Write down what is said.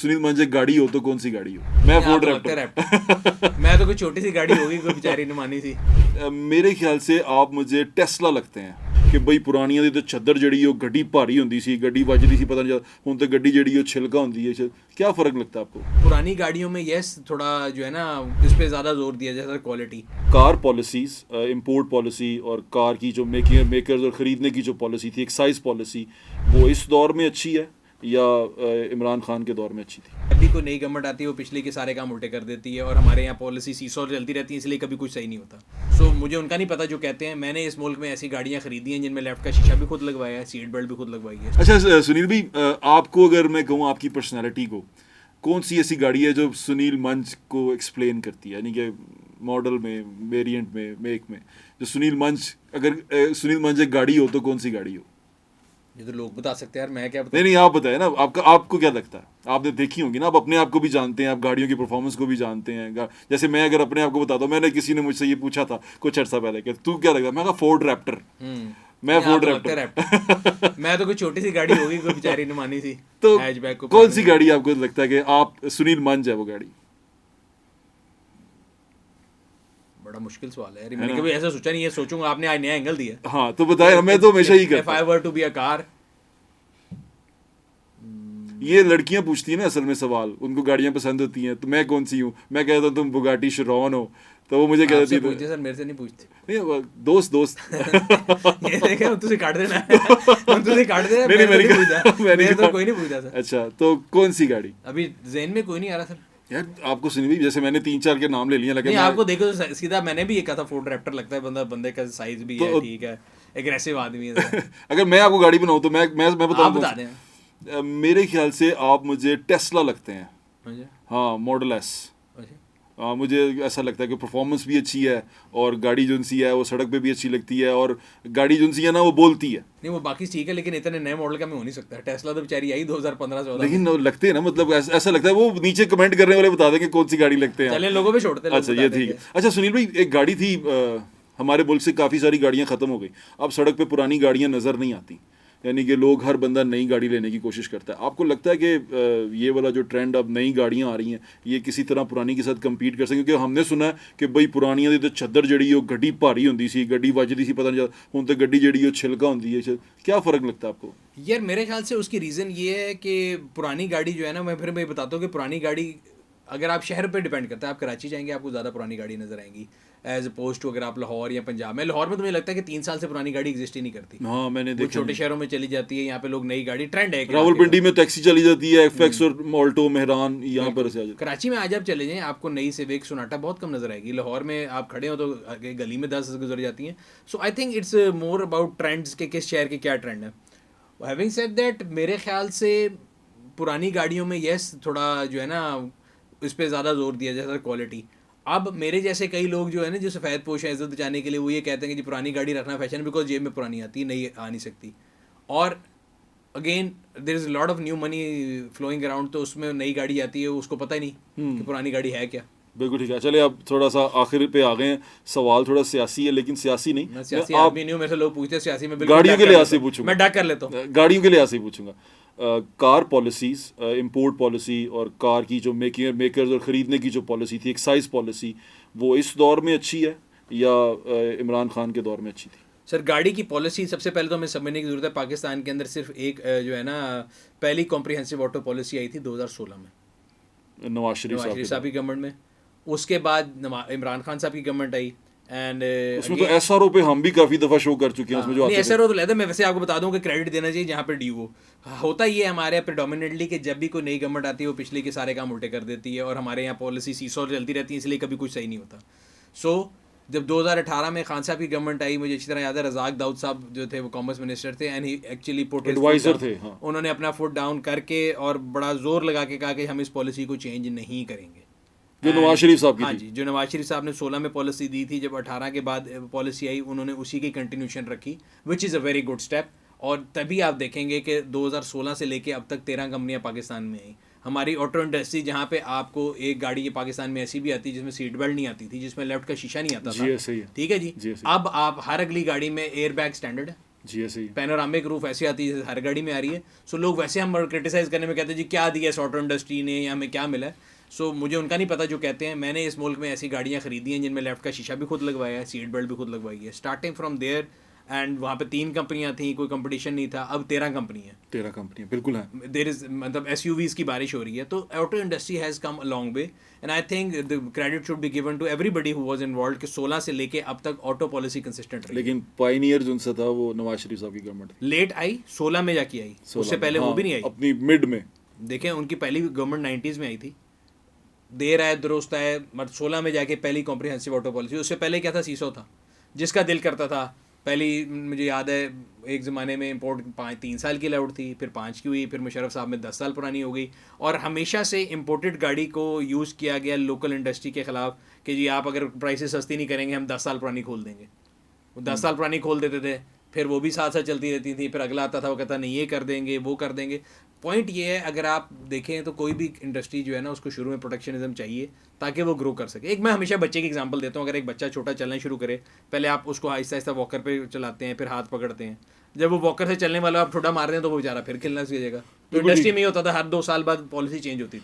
सुनील मंज एक गाड़ी हो तो कौन सी गाड़ी हो? मैं फोर्ड रैप्टर। मैं तो कोई छोटी सी गाड़ी होगी, कोई बेचारी निमानी सी। मेरे ख्याल से आप मुझे टेस्ला लगते हैं कि ਬਈ ਪੁਰਾਣੀਆਂ ਦੀ ਤਾਂ ਚੱਦਰ ਜਿਹੜੀ ਉਹ ਗੱਡੀ ਭਾਰੀ ਹੁੰਦੀ ਸੀ, ਗੱਡੀ ਵੱਜਦੀ ਸੀ, ਪਤਾ ਨਹੀਂ ਹੁਣ ਤਾਂ ਗੱਡੀ ਜਿਹੜੀ ਉਹ ਛਿਲਕਾ ਹੁੰਦੀ ਹੈ। क्या फ़र्क लगता है आपको? पुरानी गाड़ियों में यस थोड़ा जो है ना इस पे ज़्यादा जोर दिया जाता है quality. Car policies, import policy और कार की जो मेकर्स और ख़रीदने की जो पॉलिसी थी, एक्साइज पॉलिसी, वो इस दौर में अच्छी है या इमरान खान के दौर में अच्छी थी? अभी कोई नई गवर्नमेंट आती है वो पिछले के सारे काम उल्टे कर देती है, और हमारे यहाँ पॉलिसी सीसॉ चलती रहती है, इसलिए कभी कुछ सही नहीं होता। सो मुझे उनका नहीं पता जो कहते हैं। मैंने इस मुल्क में ऐसी गाड़ियाँ खरीदी हैं जिनमें लेफ्ट का शीशा भी खुद लगवाया है, सीट बेल्ट भी खुद लगवाई है। अच्छा सुनील भाई, आपको अगर मैं कहूँ आपकी पर्सनैलिटी को, कौन सी ऐसी गाड़ी है जो सुनील मंज को एक्सप्लेन करती है, यानी कि मॉडल में, वेरिएंट में, मेक में, जो सुनील मंज, अगर सुनील मंज एक गाड़ी हो तो कौन सी गाड़ी हो? ये तो लोग बता सकते हैं यार, मैं क्या नहीं नहीं, आप बताए ना, आपको क्या लगता है? आपने देखी होगी ना, आप अपने आप को भी जानते हैं, आप गाड़ियों की परफॉर्मेंस को भी जानते हैं। जैसे मैं अगर अपने आप को बताता हूँ, मैंने किसी ने मुझसे ये पूछा था कुछ अर्सा पहले कि तू क्या लगता है, मैं कहा फोर्ड रैप्टर। मैं फोर्ड रैप्टर। मैं तो कोई छोटी सी गाड़ी होगी, कोई बेचारी निमानी सी। तो हैचबैक को कौन सी गाड़ी आपको लगता है कि आप सुनील मंज है वो गाड़ी? बड़ा मुश्किल सवाल है यार, मैंने कभी ऐसा सोचा नहीं है, सोचूंगा। आपने आज नया एंगल दिया। हाँ तो बताए, मैं तो हमेशा ही करता हूं। If I were to be a car, ये लड़कियां पूछती हैं ना असल में सवाल, उनको गाड़ियां पसंद होती हैं, तो मैं कौन सी हूँ? मैं कहता हूँ तुम बुगाटी शिरॉन हो, तो वो मुझे कहती है सर, मेरे से नहीं पूछते। नहीं, दोस्त ये देखे, हम तुझे काट देना है, हम तुझे काट देना है। नहीं मैंने तो कोई नहीं पूछा सर। अच्छा, तो कौन सी गाड़ी? अभी ज़हन में कोई नहीं आ रहा सर यार। आपको सुनी भी, जैसे मैंने 3-4 के नाम ले लिए, लेकिन आपको देखो तो सीधा मैंने भी ये कहा था फोर्ड रैप्टर लगता है, बंदे का साइज भी है, ठीक है, एग्रेसिव आदमी है। अगर मैं आपको गाड़ी बनाऊं तो मैं बताऊं, बता दें। मेरे ख्याल से आप मुझे टेस्ला लगते हैं। हाँ, मॉडल एस। मुझे ऐसा लगता है कि परफॉर्मेंस भी अच्छी है और गाड़ी जो सी है वो सड़क पे भी अच्छी लगती है, और गाड़ी जो सी है ना वो बोलती है। नहीं वो बाकी ठीक है, लेकिन इतने नए मॉडल का मैं हो नहीं सकता। टेस्ला तो बेचारी आई 2015-14। लेकिन लगते हैं ना, मतलब ऐसा लगता है, वो नीचे कमेंट करने वाले बता देंगे कौन सी गाड़ी लगते हैं। चले लोगों पे छोड़ते हैं। अच्छा ये ठीक है। अच्छा सुनील भाई, एक गाड़ी थी, हमारे मुल्क से काफ़ी सारी गाड़ियाँ ख़त्म हो गई, अब सड़क पे पुरानी गाड़ियाँ नज़र नहीं आती, यानी कि लोग, हर बंदा नई गाड़ी लेने की कोशिश करता है। आपको लगता है कि ये वाला जो ट्रेंड, अब नई गाड़ियाँ आ रही हैं, ये किसी तरह पुरानी के साथ कंपीट कर सकें? क्योंकि हमने सुना है कि बई पुरानियां दी तो ਚੱਦਰ ਜਿਹੜੀ ਉਹ ਗੱਡੀ ਭਾਰੀ ਹੁੰਦੀ ਸੀ, ਗੱਡੀ ਵੱਜਦੀ ਸੀ, ਪਤਾ ਨਹੀਂ ਹੁਣ ਤਾਂ ਗੱਡੀ ਜਿਹੜੀ ਉਹ ਛਿਲਕਾ ਹੁੰਦੀ है। क्या फ़र्क लगता है आपको? यार मेरे ख्याल से उसकी रीज़न ये है कि पुरानी गाड़ी जो है ना, मैं फिर बताता हूँ कि पुरानी गाड़ी अगर आप शहर पे डिपेंड करता है, आप कराची जाएंगे आपको ज़्यादा पुरानी गाड़ी नज़र आएंगी एज अपोज टू अगर आप लाहौर या पंजाब में। लाहौर में तो मुझे लगता है कि 3 साल से पुरानी गाड़ी एग्जिस्ट ही नहीं करती। हाँ मैंने देखा, छोटे शहरों में चली जाती है, यहाँ पे लोग नई गाड़ी ट्रेंड है। रावलपिंडी में टैक्सी चली जाती है, एफएक्स और ऑल्टो, मेहरान, यहाँ पर से आ जाती। कराची में आज आप चले जाएं, आपको नई सिविक, सोनाटा बहुत कम नजर आएगी। लाहौर में आप खड़े हो तो गली में 10 गुजर जाती हैं। So I think it's more about trends के किस शहर के क्या ट्रेंड है। हैविंग सेड दैट, मेरे ख्याल से पुरानी गाड़ियों में यस थोड़ा जो है ना इस पर ज़्यादा जोर दिया जाता है क्वालिटी। अब मेरे जैसे कई लोग जो है ना, जो सफ़ेद पोश है इज्जत बचाने के लिए, वो ये कहते हैं कि जी पुरानी गाड़ी रखना फैशन, बिकॉज जेब में पुरानी आती है, नई आ नहीं सकती। और again there is lot of new money flowing around, तो उसमें नई गाड़ी आती है, उसको पता ही नहीं कि पुरानी गाड़ी है क्या। बिल्कुल ठीक है। चले अब थोड़ा सा आखिर पे आ गए हैं, सवाल थोड़ा सियासी है, लेकिन सियासी नहीं, सियासी आदमी नहीं हूँ, मेरे से लोग पूछते हैं सियासी में, गाड़ियों के लिहाज से पूछूंगा, मैं डक कर लेता हूँ। गाड़ियों के लिहाज से पूछूंगा। कार पॉलिसीज़, इंपोर्ट पॉलिसी और कार की जो मेकर्स और ख़रीदने की जो पॉलिसी थी, एक्साइज पॉलिसी, वो इस दौर में अच्छी है या इमरान खान के दौर में अच्छी थी? सर गाड़ी की पॉलिसी सबसे पहले तो हमें समझने की ज़रूरत है, पाकिस्तान के अंदर सिर्फ एक जो है ना पहली कॉम्प्रिहेंसिव ऑटो पॉलिसी आई थी 2016 में, नवाज शरीफ साहब की गवर्नमेंट में। उसके बाद इमरान खान साहब की गवर्नमेंट आई, एंड उसमें तो एसआरओ पे हम भी काफ़ी दफ़ा शो कर चुके हैं। उसमें जो एसआरओ तो लेते, मैं वैसे आपको बता दूं कि क्रेडिट देना चाहिए जहाँ पे ड्यू हो। होता ये हमारे यहाँ प्रेडोमिनेटली कि जब भी कोई नई गवर्नमेंट आती है वो पिछले के सारे काम उल्टे कर देती है, और हमारे यहाँ पॉलिसी सीसॉ चलती रहती है, इसलिए कभी कुछ सही नहीं होता। सो जब 2018 में खान साहब की गवर्नमेंट आई, मुझे अच्छी तरह याद है, रज़ाक दाऊद साहब जो थे वो कॉमर्स मिनिस्टर थे, एंड ही एक्चुअली एडवाइजर थे। हाँ। उन्होंने अपना फुट डाउन करके और बड़ा जोर लगा के कहा कि हम इस पॉलिसी को चेंज नहीं करेंगे, जो नवाज शरीफ साहब की। हाँ जी, जो नवाज शरीफ साहब ने 16 में पॉलिसी दी थी, जब 18 के बाद पॉलिसी आई उन्होंने उसी की कंटिन्यूशन रखी, which is a very good step. और तभी आप देखेंगे कि 2016 से लेके अब तक 13 कंपनियां पाकिस्तान में आई। हमारी ऑटो इंडस्ट्री, जहाँ पे आपको एक गाड़ी ये पाकिस्तान में ऐसी भी आती है जिसमें सीट बेल्ट नहीं आती थी, जिसमें लेफ्ट का शीशा नहीं आता था, ठीक है जी। अब आप हर अगली गाड़ी में एयर बैग स्टैंडर्ड है, जी ऐसे ही पैनोरामिक रूफ ऐसी आती है जैसे हर गाड़ी में आ रही है. सो लोग वैसे हम क्रिटिसाइज करने में कहते हैं जी क्या दिया इस ऑटो इंडस्ट्री ने या हमें क्या मिला है. सो मुझे उनका नहीं पता जो कहते हैं. मैंने इस मुल्क में ऐसी गाड़ियाँ खरीदी हैं जिनमें लेफ्ट का शीशा भी खुद लगवाया है, सीट बेल्ट भी खुद लगवाई है, स्टार्टिंग फ्रॉम देयर. एंड वहाँ पे 3 कंपनियाँ थी, कोई कंपटीशन नहीं था. अब 13 कंपनी है. 13 कंपनियां बिल्कुल हैं. देर इज मतलब SUVs की बारिश हो रही है. तो auto industry has come a long way and I think the credit should be given to everybody who was involved कि 16 से लेके अब तक ऑटो पॉलिसी कंसिस्टेंट रही. लेकिन पायनियर जो उनसे था वो नवाज शरीफ साहब की गवर्नमेंट थी. लेट आई, 16 में जाके आई. 16 उससे पहले वो हाँ, भी नहीं आई. अपनी मिड में. देखें उनकी पहली गवर्नमेंट 90s में आई थी. देर आए दुरुस्त आए, मतलब 16 में जाके पहली कॉम्प्रिहेंसिव ऑटो पॉलिसी. उससे पहले क्या था, सीसो था जिसका दिल करता था. पहली मुझे याद है एक ज़माने में इंपोर्ट 3 साल की अलाउड थी, फिर 5 की हुई, फिर मुशर्रफ साहब में 10 साल पुरानी हो गई. और हमेशा से इंपोर्टेड गाड़ी को यूज़ किया गया लोकल इंडस्ट्री के ख़िलाफ़ कि जी आप अगर प्राइसेस सस्ती नहीं करेंगे हम 10 साल पुरानी खोल देंगे. वो 10 साल पुरानी खोल देते थे, फिर वो भी साथ साथ चलती रहती थी. फिर अगला आता था, वो कहता नहीं ये कर देंगे वो कर देंगे. पॉइंट ये है, अगर आप देखें तो कोई भी इंडस्ट्री जो है ना उसको शुरू में प्रोटेक्शनिज्म चाहिए ताकि वो ग्रो कर सके. एक मैं हमेशा बच्चे की एग्जांपल देता हूँ. अगर एक बच्चा छोटा चलना शुरू करे, पहले आप उसको आहिस्ता आहिस्ता वॉकर पे चलाते हैं, फिर हाथ पकड़ते हैं. जब वो वॉकर से चलने वाला आप ठुड्डा मार दें तो वो बेचारा फिर खेलना सीख जाएगा. तो इंडस्ट्री में ही होता था, हर 2 साल बाद पॉलिसी चेंज होती थी.